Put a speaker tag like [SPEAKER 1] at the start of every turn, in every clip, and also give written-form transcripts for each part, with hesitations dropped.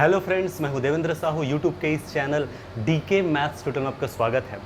[SPEAKER 1] Hello friends, मैं हूं Devendra Sahu. YouTube के इस चैनल डीके मैथ्स ट्यूटर में आपका स्वागत है।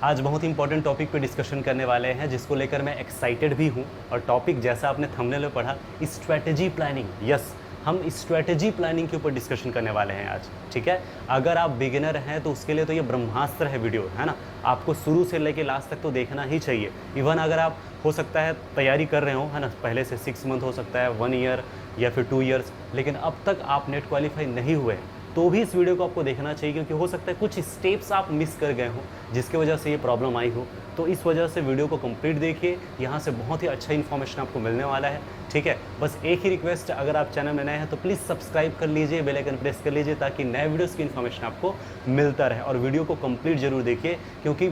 [SPEAKER 1] आज बहुत ही इंपॉर्टेंट टॉपिक पे डिस्कशन करने वाले हैं, जिसको लेकर मैं एक्साइटेड भी हूं। और टॉपिक जैसा आपने थंबनेल में पढ़ा, स्ट्रैटेजी प्लानिंग। यस, हम स्ट्रैटेजी प्लानिंग के ऊपर डिस्कशन करने वाले हैं आज। ठीक है, अगर आप बिगिनर हैं तो उसके लिए तो ये ब्रह्मास्त्र है वीडियो, है ना। आपको शुरू से लेके लास्ट तक तो देखना ही चाहिए। इवन अगर आप हो सकता है तैयारी कर रहे हो, है ना, पहले से 6 मंथ हो सकता है, 1 ईयर या फिर 2 ईयर्स, लेकिन अब तक आप नेट क्वालिफाई नहीं हुए हैं, तो भी इस वीडियो को आपको देखना चाहिए, क्योंकि हो सकता है कुछ स्टेप्स आप मिस कर गए हो जिसकी वजह से ये प्रॉब्लम आई हो। तो इस वजह से वीडियो को कंप्लीट देखिए, यहाँ से बहुत ही अच्छा इन्फॉर्मेशन आपको मिलने वाला है। ठीक है, बस एक ही रिक्वेस्ट, अगर आप चैनल में नए हैं तो प्लीज़ सब्सक्राइब कर लीजिए, बेल आइकन प्रेस कर लीजिए, ताकि नए वीडियोस की इन्फॉर्मेशन आपको मिलता रहे। और वीडियो को कंप्लीट जरूर देखिए, क्योंकि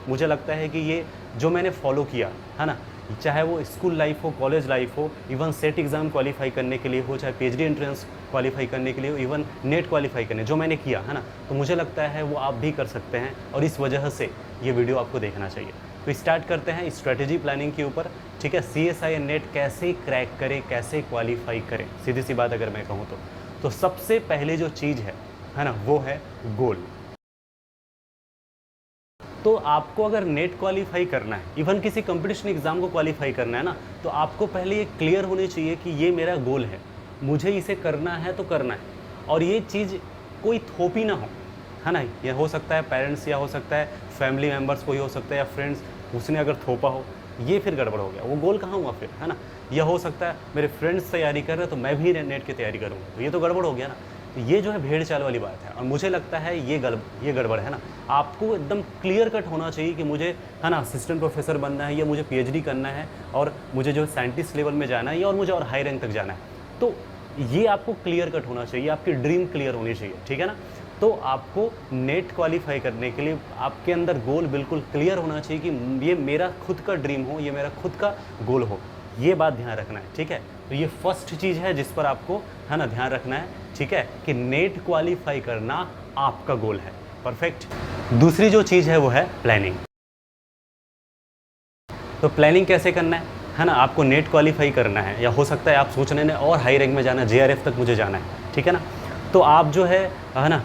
[SPEAKER 1] मुझे लगता है कि ये जो मैंने फॉलो किया है ना, चाहे वो स्कूल लाइफ हो, कॉलेज लाइफ हो, इवन सेट एग्ज़ाम क्वालिफाई करने के लिए हो, चाहे पीएचडी एंट्रेंस क्वालिफाई करने के लिए हो, इवन नेट क्वालिफाई करने, जो मैंने किया है ना, तो मुझे लगता है वो आप भी कर सकते हैं। और इस वजह से ये वीडियो आपको देखना चाहिए। तो स्टार्ट करते हैं स्ट्रेटेजी प्लानिंग के ऊपर। ठीक है, CSI नेट कैसे क्रैक करें, कैसे क्वालिफाई करें, सीधी सी बात अगर मैं कहूँ तो सबसे पहले जो चीज़ है ना, वो है गोल। तो आपको अगर नेट क्वालिफाई करना है, इवन किसी कंपटीशन एग्ज़ाम को क्वालिफाई करना है ना, तो आपको पहले ये क्लियर होनी चाहिए कि ये मेरा गोल है, मुझे इसे करना है तो करना है। और ये चीज़ कोई थोपी ना हो, है ना। ये हो सकता है पेरेंट्स, या हो सकता है फैमिली मेम्बर्स, कोई हो सकता है या फ्रेंड्स, उसने अगर थोपा हो, ये फिर गड़बड़ हो गया, वो गोल कहाँ हुआ फिर, है ना। यह हो सकता है मेरे फ्रेंड्स तैयारी कर रहे हैं तो मैं भी नेट की तैयारी करूँगा, तो ये तो गड़बड़ हो गया ना। तो ये जो है भेड़ चाल वाली बात है, और मुझे लगता है ये गड़बड़ है ना। आपको एकदम क्लियर कट होना चाहिए कि मुझे, है ना, असिस्टेंट प्रोफेसर बनना है, या मुझे पीएचडी करना है, और मुझे जो साइंटिस्ट लेवल में जाना है, या और मुझे और हाई रैंक तक जाना है। तो ये आपको क्लियर कट होना चाहिए, आपकी ड्रीम क्लियर होनी चाहिए। ठीक है ना। तो आपको नेट क्वालिफाई करने के लिए आपके अंदर गोल बिल्कुल क्लियर होना चाहिए कि ये मेरा खुद का ड्रीम हो, ये मेरा खुद का गोल हो। ये बात ध्यान रखना है। ठीक है, तो ये फर्स्ट चीज़ है जिस पर आपको, है ना, ध्यान रखना है। ठीक है, कि नेट क्वालिफाई करना आपका गोल है। परफेक्ट। दूसरी जो चीज़ है वो है प्लानिंग। तो प्लानिंग कैसे करना है ना। आपको नेट क्वालिफाई करना है, या हो सकता है आप सोच रहे हैं और हाई रैंक में जाना है, JRF तक मुझे जाना है। ठीक है ना। तो आप जो है ना,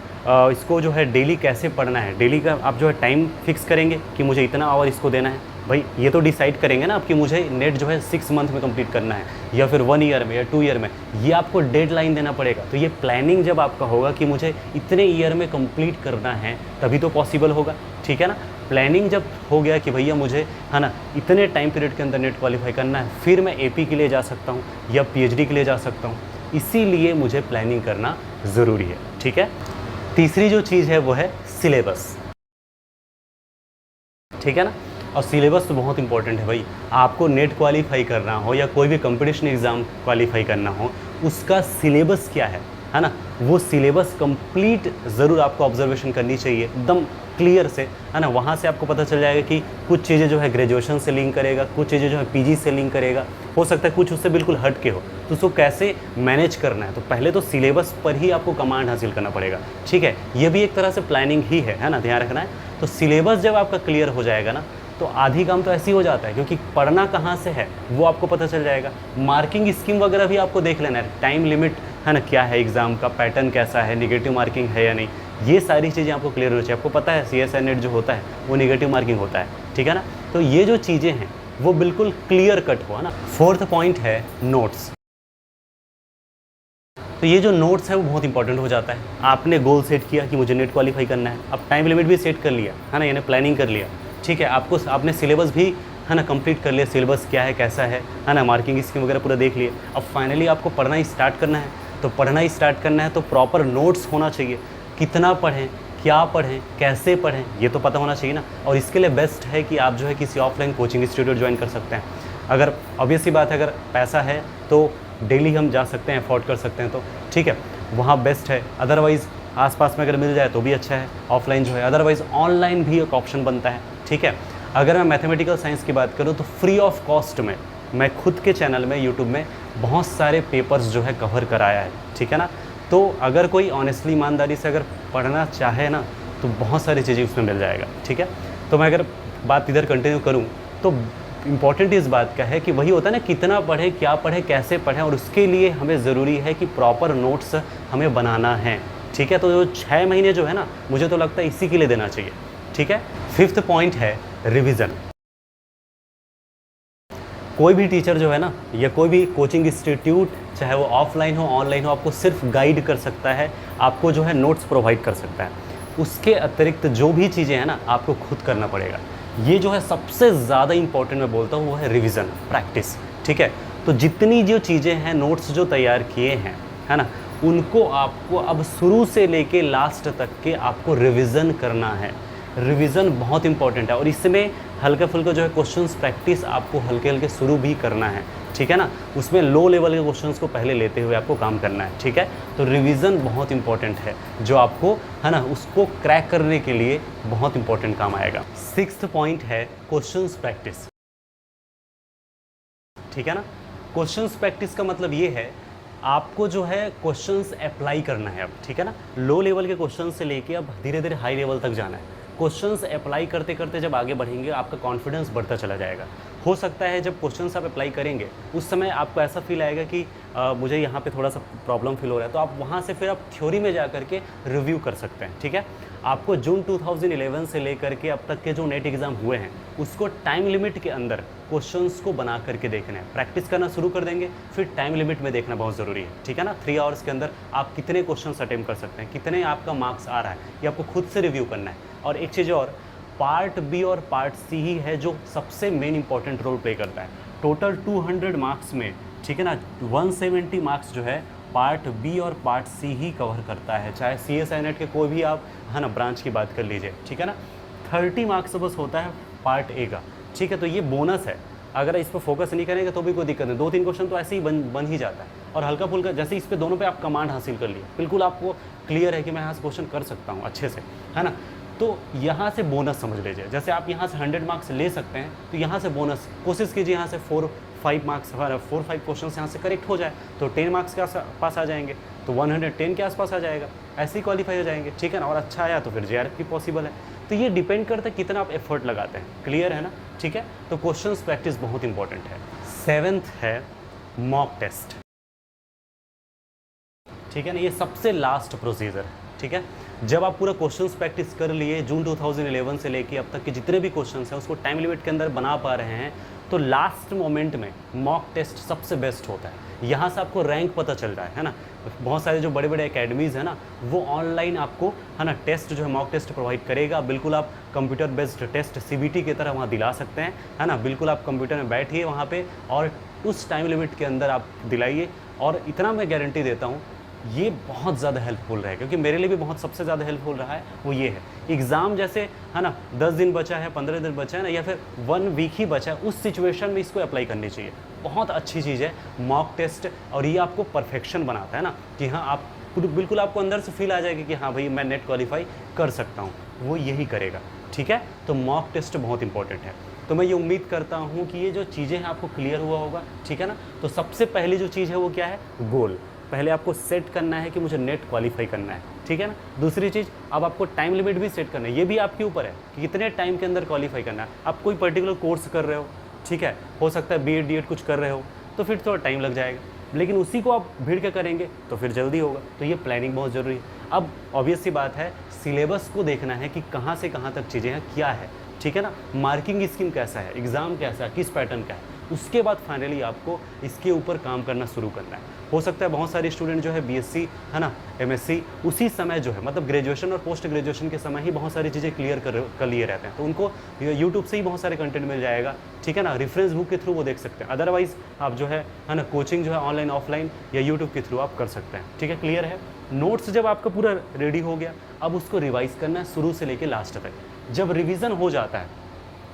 [SPEAKER 1] इसको जो है डेली कैसे पढ़ना है, डेली का आप जो है टाइम फिक्स करेंगे कि मुझे इतना आवर इसको देना है। भाई ये तो डिसाइड करेंगे ना आप कि मुझे नेट जो है 6 मंथ में कंप्लीट करना है, या फिर 1 ईयर में, या 2 ईयर में, ये आपको डेडलाइन देना पड़ेगा। तो ये प्लानिंग जब आपका होगा कि मुझे इतने ईयर में कंप्लीट करना है, तभी तो पॉसिबल होगा। ठीक है ना। प्लानिंग जब हो गया कि भैया मुझे, है ना, इतने टाइम पीरियड के अंदर नेट क्वालिफाई करना है, फिर मैं AP के लिए जा सकता हूँ या PhD के लिए जा सकता हूँ। इसीलिए मुझे प्लानिंग करना ज़रूरी है। ठीक है। तीसरी जो चीज़ है वो है सिलेबस। ठीक है ना। और सिलेबस तो बहुत इंपॉर्टेंट है भाई। आपको नेट क्वालिफाई करना हो या कोई भी कंपटीशन एग्ज़ाम क्वालिफाई करना हो, उसका सिलेबस क्या है ना, वो सिलेबस कंप्लीट ज़रूर आपको ऑब्जर्वेशन करनी चाहिए, एकदम क्लियर से, है ना। वहाँ से आपको पता चल जाएगा कि कुछ चीज़ें जो है ग्रेजुएशन से लिंक करेगा, कुछ चीज़ें जो है PG से लिंक करेगा, हो सकता है कुछ उससे बिल्कुल हट के हो, तो उसको कैसे मैनेज करना है। तो पहले तो सिलेबस पर ही आपको कमांड हासिल करना पड़ेगा। ठीक है, ये भी एक तरह से प्लानिंग ही है ना, ध्यान रखना है। तो सिलेबस जब आपका क्लियर हो जाएगा ना, तो आधी काम तो ऐसे ही हो जाता है, क्योंकि पढ़ना कहाँ से है वो आपको पता चल जाएगा। मार्किंग स्कीम वगैरह भी आपको देख लेना है, टाइम लिमिट, है ना, क्या है, एग्ज़ाम का पैटर्न कैसा है, नेगेटिव मार्किंग है या नहीं, ये सारी चीज़ें आपको क्लियर होनी चाहिए। आपको पता है CSI नेट जो होता है वो नेगेटिव मार्किंग होता है। ठीक है ना। तो ये जो चीज़ें हैं वो बिल्कुल क्लियर कट हो ना। फोर्थ पॉइंट है नोट्स। तो ये जो नोट्स है वो बहुत इंपॉर्टेंट हो जाता है। आपने गोल सेट किया कि मुझे नेट क्वालिफाई करना है, अब टाइम लिमिट भी सेट कर लिया, है ना, यानी प्लानिंग कर लिया। ठीक है, आपने सिलेबस भी, है ना, कंप्लीट कर लिया, सिलेबस क्या है, कैसा है ना, मार्किंग स्कीम वगैरह पूरा देख लिए। अब फाइनली आपको पढ़ना ही स्टार्ट करना है। तो पढ़ना ही स्टार्ट करना है तो प्रॉपर नोट्स होना चाहिए। कितना पढ़ें, क्या पढ़ें, कैसे पढ़ें, ये तो पता होना चाहिए ना। और इसके लिए बेस्ट है कि आप जो है किसी ऑफलाइन कोचिंग इंस्टीट्यूट ज्वाइन कर सकते हैं। अगर ऑब्वियस सी बात है, अगर पैसा है तो डेली हम जा सकते हैं, अफोर्ड कर सकते हैं, तो ठीक है, वहाँ बेस्ट है। अदरवाइज़ आसपास में अगर मिल जाए तो भी अच्छा है, ऑफलाइन जो है। अदरवाइज़ ऑनलाइन भी एक ऑप्शन बनता है। ठीक है। अगर मैं मैथमेटिकल साइंस की बात करूँ तो फ्री ऑफ कॉस्ट में मैं खुद के चैनल में, यूट्यूब में बहुत सारे पेपर्स जो है कवर कराया है। ठीक है ना। तो अगर कोई ऑनेस्टली, ईमानदारी से अगर पढ़ना चाहे ना, तो बहुत सारी चीज़ें उसमें मिल जाएगा। ठीक है। तो मैं अगर बात इधर कंटिन्यू करूँ तो इम्पॉर्टेंट इस बात का है कि वही होता है ना, कितना पढ़े, क्या पढ़े, कैसे पढ़ें, और उसके लिए हमें ज़रूरी है कि प्रॉपर नोट्स हमें बनाना है। ठीक है, तो जो 6 महीने जो है ना, मुझे तो लगता है इसी के लिए देना चाहिए। ठीक है, 5th पॉइंट है रिवीजन। कोई भी टीचर जो है ना, या कोई भी कोचिंग इंस्टीट्यूट, चाहे वो ऑफलाइन हो ऑनलाइन हो, आपको सिर्फ गाइड कर सकता है, आपको जो है नोट्स प्रोवाइड कर सकता है। उसके अतिरिक्त जो भी चीज़ें हैं ना, आपको खुद करना पड़ेगा। ये जो है सबसे ज़्यादा इंपॉर्टेंट मैं बोलता हूँ, वो है रिवीजन, प्रैक्टिस। ठीक है, तो जितनी जो चीज़ें हैं, नोट्स जो तैयार किए हैं, है ना, उनको आपको अब शुरू से लेके लास्ट तक के आपको रिवीजन करना है। रिवीजन बहुत इंपॉर्टेंट है, और इसमें हल्का फुल्का जो है क्वेश्चंस प्रैक्टिस आपको हल्के हल्के शुरू भी करना है। ठीक है ना, उसमें लो लेवल के क्वेश्चंस को पहले लेते हुए आपको काम करना है। ठीक है, तो रिवीजन बहुत इंपॉर्टेंट है, जो आपको है ना, उसको क्रैक करने के लिए बहुत इंपॉर्टेंट काम आएगा। 6th पॉइंट है क्वेश्चंस प्रैक्टिस। ठीक है ना, क्वेश्चंस प्रैक्टिस का मतलब ये है, आपको जो है क्वेश्चंस अप्लाई करना है अब। ठीक है ना, लो लेवल के क्वेश्चन से लेके अब धीरे धीरे हाई लेवल तक जाना है। क्वेश्चंस अप्लाई करते करते जब आगे बढ़ेंगे, आपका कॉन्फिडेंस बढ़ता चला जाएगा। हो सकता है जब क्वेश्चंस आप अप्लाई करेंगे, उस समय आपको ऐसा फील आएगा कि मुझे यहाँ पे थोड़ा सा प्रॉब्लम फील हो रहा है, तो आप वहाँ से फिर आप थ्योरी में जा करके रिव्यू कर सकते हैं। ठीक है, आपको जून 2011 से लेकर के अब तक के जो नेट एग्ज़ाम हुए हैं, उसको टाइम लिमिट के अंदर क्वेश्चंस को बना करके देखना है। प्रैक्टिस करना शुरू कर देंगे, फिर टाइम लिमिट में देखना बहुत ज़रूरी है। ठीक है ना, 3 आवर्स के अंदर आप कितने क्वेश्चंस अटेम्प्ट कर सकते हैं, कितने आपका मार्क्स आ रहा है, ये आपको खुद से रिव्यू करना है। और एक चीज़ और, पार्ट बी और पार्ट सी ही है जो सबसे मेन इंपॉर्टेंट रोल प्ले करता है। टोटल 200 मार्क्स में, ठीक है ना, 170 मार्क्स जो है पार्ट बी और पार्ट सी ही कवर करता है। चाहे CSI नेट के कोई भी आप है ना ब्रांच की बात कर लीजिए। ठीक है ना, 30 मार्क्स बस होता है पार्ट ए का। ठीक है, तो ये बोनस है, अगर इस पर फोकस नहीं करेंगे तो भी कोई दिक्कत नहीं। 2-3 क्वेश्चन तो ऐसे ही बन ही जाता है, और हल्का फुल्का जैसे इस पे दोनों पे आप कमांड हासिल कर लिए, बिल्कुल आपको क्लियर है कि मैं यहाँ से क्वेश्चन कर सकता हूँ अच्छे से, है ना, तो यहाँ से बोनस समझ लीजिए। जैसे आप यहाँ से 100 मार्क्स ले सकते हैं, तो यहाँ से बोनस कोशिश कीजिए, यहाँ से 4-5 मार्क्स 4-5 क्वेश्चन यहाँ से करेक्ट हो जाए तो 10 मार्क्स के पास आ जाएंगे, तो 110 के आसपास आ जाएगा, ऐसे ही क्वालिफाई हो जाएंगे। ठीक है ना, और अच्छा आया तो फिर JRF भी पॉसिबल है। तो ये डिपेंड करता है कितना आप एफर्ट लगाते हैं। क्लियर है ना? ठीक है, तो क्वेश्चंस प्रैक्टिस बहुत इंपॉर्टेंट है। 7th है मॉक टेस्ट। ठीक है ना, ये सबसे लास्ट प्रोसीजर है। ठीक है, जब आप पूरा क्वेश्चंस प्रैक्टिस कर लिए, जून 2011 से लेके अब तक के जितने भी क्वेश्चंस हैं उसको टाइम लिमिट के अंदर बना पा रहे हैं, तो लास्ट मोमेंट में मॉक टेस्ट सबसे बेस्ट होता है। यहाँ से आपको रैंक पता चल रहा है ना। बहुत सारे जो बड़े बड़े एकेडमीज़ हैं ना, वो ऑनलाइन आपको है ना टेस्ट जो है मॉक टेस्ट प्रोवाइड करेगा। बिल्कुल आप कंप्यूटर बेस्ड टेस्ट CBT की तरह वहाँ दिला सकते हैं, है ना। बिल्कुल आप कंप्यूटर में बैठिए वहाँ पे और उस टाइम लिमिट के अंदर आप दिलाइए। और इतना मैं गारंटी देता हूँ, ये बहुत ज़्यादा हेल्पफुल रहा है, क्योंकि मेरे लिए भी बहुत सबसे ज़्यादा हेल्पफुल रहा है। वो ये है, एग्ज़ाम जैसे है ना 10 दिन बचा है, 15 दिन बचा है ना, या फिर 1 वीक ही बचा है, उस सिचुएशन में इसको अप्लाई करनी चाहिए। बहुत अच्छी चीज़ है मॉक टेस्ट, और ये आपको परफेक्शन बनाता है ना, कि हाँ आप बिल्कुल आपको अंदर से फील आ जाएगा कि हाँ भाई मैं नेट क्वालिफाई कर सकता हूँ, वो यही करेगा। ठीक है, तो मॉक टेस्ट बहुत इंपॉर्टेंट है। तो मैं ये उम्मीद करता हूँ कि ये जो चीज़ें हैं आपको क्लियर हुआ होगा। ठीक है ना, तो सबसे पहली जो चीज़ है वो क्या है, गोल। पहले आपको सेट करना है कि मुझे नेट क्वालिफाई करना है। ठीक है ना, दूसरी चीज़, अब आपको टाइम लिमिट भी सेट करना है। ये भी आपके ऊपर है कि कितने टाइम के अंदर क्वालिफाई करना है। आप कोई पर्टिकुलर कोर्स कर रहे हो, ठीक है, हो सकता है BEd DEd कुछ कर रहे हो, तो फिर थोड़ा टाइम लग जाएगा, लेकिन उसी को आप भीड़ के करेंगे तो फिर जल्दी होगा। तो ये प्लानिंग बहुत ज़रूरी है। अब ऑब्वियस सी बात है, सिलेबस को देखना है कि कहाँ से कहाँ तक चीज़ें हैं, क्या है। ठीक है ना, मार्किंग स्कीम कैसा है, एग्ज़ाम कैसा है, किस पैटर्न का है, उसके बाद फाइनली आपको इसके ऊपर काम करना शुरू करना है। हो सकता है बहुत सारे स्टूडेंट जो है BSc है ना, MSc उसी समय जो है, मतलब ग्रेजुएशन और पोस्ट ग्रेजुएशन के समय ही बहुत सारी चीज़ें क्लियर कर लिए रहते हैं, तो उनको यूट्यूब से ही बहुत सारे कंटेंट मिल जाएगा। ठीक है ना, रेफरेंस बुक के थ्रू वो देख सकते हैं। अदरवाइज़ आप जो है ना कोचिंग जो है ऑनलाइन ऑफलाइन या यूट्यूब के थ्रू आप कर सकते हैं। ठीक है, क्लियर है। नोट्स जब आपका पूरा रेडी हो गया, अब उसको रिवाइज करना है शुरू से लेकर लास्ट तक। जब रिवीजन हो जाता है,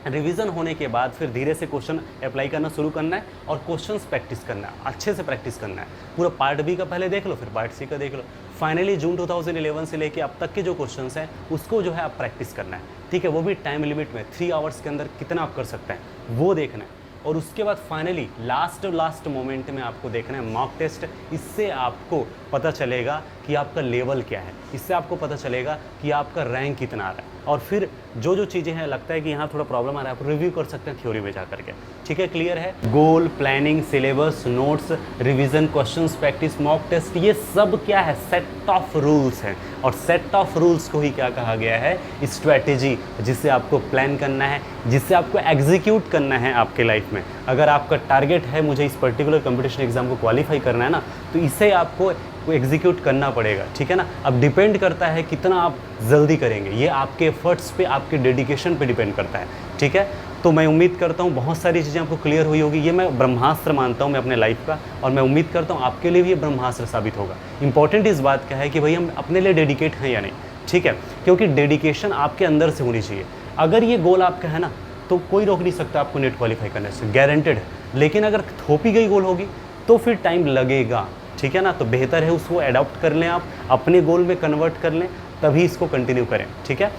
[SPEAKER 1] रिवीजन होने के बाद फिर धीरे से क्वेश्चन अप्लाई करना शुरू करना है और क्वेश्चंस प्रैक्टिस करना है, अच्छे से प्रैक्टिस करना है। पूरा पार्ट बी का पहले देख लो, फिर पार्ट सी का देख लो। फाइनली जून 2011 से लेके अब तक के जो क्वेश्चंस हैं उसको जो है आप प्रैक्टिस करना है। ठीक है, वो भी टाइम लिमिट में 3 आवर्स के अंदर कितना आप कर सकते हैं वो देखना है। और उसके बाद फाइनली लास्ट मोमेंट में आपको देखना है मॉक टेस्ट। इससे आपको पता चलेगा कि आपका लेवल क्या है, इससे आपको पता चलेगा कि आपका रैंक कितना आ रहा है। और फिर जो जो चीज़ें हैं लगता है कि यहाँ थोड़ा प्रॉब्लम आ रहा है, आप रिव्यू कर सकते हैं थ्योरी में जा करके। ठीक है, क्लियर है? Goal, planning, syllabus, notes, revision, questions, practice, mock test, ये सब क्या है? सेट ऑफ रूल्स हैं। और सेट ऑफ रूल्स को ही क्या कहा गया है? स्ट्रैटेजी, जिससे आपको प्लान करना है, जिससे आपको एग्जीक्यूट करना है आपके लाइफ में। अगर आपका टारगेट है मुझे इस पर्टिकुलर कंपटीशन एग्जाम को क्वालिफाई करना है ना, तो इसे आपको एग्जीक्यूट करना पड़ेगा। ठीक है ना? अब डिपेंड करता है कितना आप जल्दी करेंगे, ये आपके एफर्ट्स पे, आपके डेडिकेशन पे डिपेंड करता है। ठीक है, तो मैं उम्मीद करता हूँ बहुत सारी चीज़ें आपको क्लियर हुई होगी। ये मैं ब्रह्मास्त्र मानता हूँ मैं अपने लाइफ का, और मैं उम्मीद करता हूँ आपके लिए भी ये ब्रह्मास्त्र साबित होगा। इंपॉर्टेंट इस बात का है कि भाई हम अपने लिए डेडिकेट हैं या नहीं। ठीक है, क्योंकि डेडिकेशन आपके अंदर से होनी चाहिए। अगर ये गोल आपका है ना, तो कोई रोक नहीं सकता आपको नेट क्वालिफाई करने से, गारंटेड है। लेकिन अगर थोपी गई गोल होगी तो फिर टाइम लगेगा। ठीक है ना? तो बेहतर है उसको अडॉप्ट कर लें, आप अपने गोल में कन्वर्ट कर लें, तभी इसको कंटिन्यू करें। ठीक है,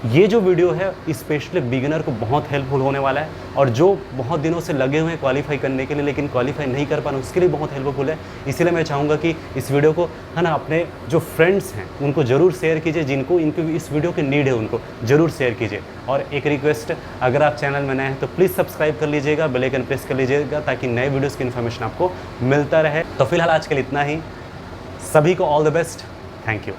[SPEAKER 1] ये जो वीडियो है स्पेशली बिगिनर को बहुत हेल्पफुल होने वाला है, और जो बहुत दिनों से लगे हुए हैं क्वालिफाई करने के लिए लेकिन क्वालिफाई नहीं कर पा रहे उसके लिए बहुत हेल्पफुल है। इसीलिए मैं चाहूँगा कि इस वीडियो को है ना अपने जो फ्रेंड्स हैं उनको ज़रूर शेयर कीजिए, जिनको इनको इस वीडियो की नीड है उनको ज़रूर शेयर कीजिए। और एक रिक्वेस्ट, अगर आप चैनल में नए हैं तो प्लीज़ सब्सक्राइब कर लीजिएगा, बेल आइकन प्रेस कर लीजिएगा, ताकि नए वीडियोज़ की इन्फॉर्मेशन आपको मिलता रहे। तो फिलहाल आज के लिए इतना ही। सभी को all the best, thank you.